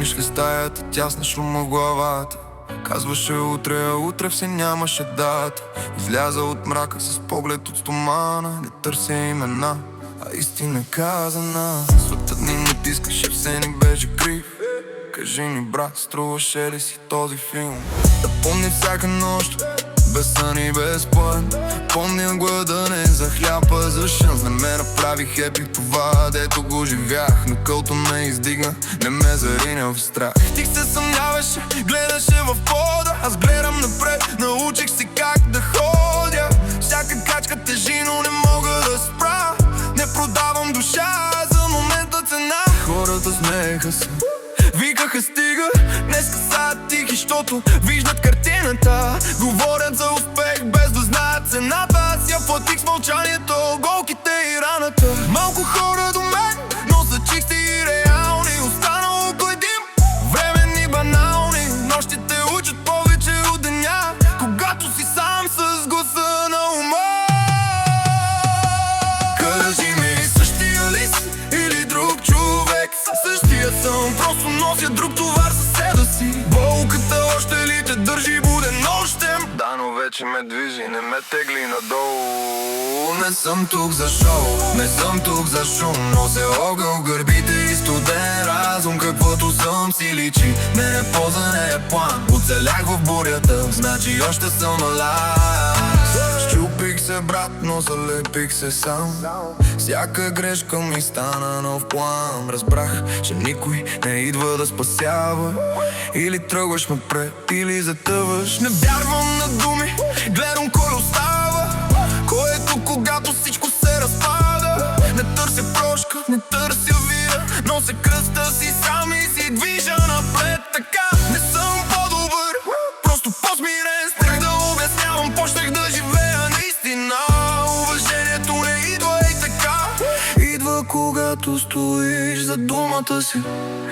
помниш ли стаята, тясна шума в главата? Казваше утре, а утре все нямаше дата. Изляза от мрака с поглед от стомана. Не търся имена, а истина казана. Светът ни натискаше, все ни беше крив. Кажи ми, брат, струваше ли си този филм? Да помня всяка нощ, без сън и без план. Помня глада не за хляб, а за шанс. Не ме направи хепи това, дето го живях. Но кълто ме издигна, не ме зариня в страх. Ти се съмняваше, гледаше в пода. Аз гледам напред, научих си как да ходя. Всяка качка тежи, но не мога да спра. Не продавам душа за момента цена. Хората смееха се, викаха стига, днеска са тихи, щото виждат картината. Говорят за успех без да знаят цената. Аз я платих с мълчанието, голките и раната. Малко хора до мен, но са чисти и реални. Останало кой дим, временни банални. Нощите учат повече от деня, когато си сам с гласа на ума. Кажи ми, същия ли си или друг човек? Същия съм, просто нося друг товар със себе си. Болката още ли те държи буден нощем? Да, но вече ме движи, не ме тегли надолу. Не съм тук за шоу, не съм тук за шум. Нося огън в гърбите и студен разум. Каквото съм си личи, не е поза, не е план. Оцелях в бурята, значи още съм алайв. Щупих се, брат, но залепих се сам. Всяка грешка ми стана нов план. Разбрах, че никой не идва да спасява. Или тръгваш напред, или затъваш. Не вярвам на думи, гледам кой остава. Кой е тук, когато всичко се разпада. Не търся прошка, не търся вина. Нося кръста си сам и си движа напред. Така не съм по-добър, просто по-смирен. Страх да обяснявам, почнах да живея наистина. Уважението не идва и така. Идва когато стоиш за думата си.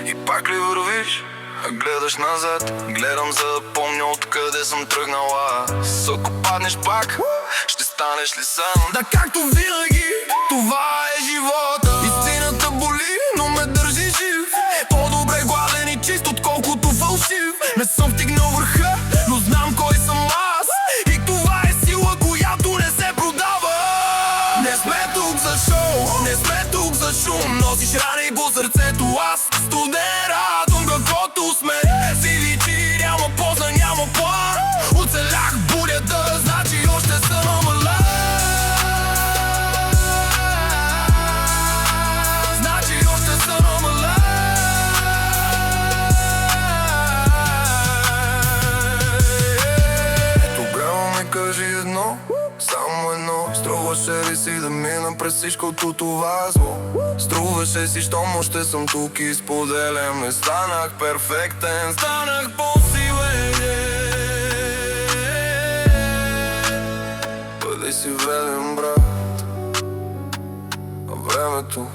И пак ли вървиш, а гледаш назад? Гледам за да помня откъде съм тръгнала. Ако паднеш пак, ще станеш ли сам? Да, както винаги, това е живота. Истината боли, но ме държи жив. По-добре гладен и чист, отколкото фалшив. Не съм стигнал върха, но знам кой съм аз. И това е сила, която не се продава. Не сме тук за шоу, не сме тук за шум. Носиш рани по сърцето, аз студен разум. Каквото сме си личи, няма поза, няма план. Оцелях бурята, значи още съм алайв. Значи още съм алайв. Тогава ми кажи едно, само едно. Струваше ли си да мина през всичкото това зло? Струваше си, щом още съм тук и споделям. Не станах перфектен, станах по-силен. Бъди си верен, брат, а времето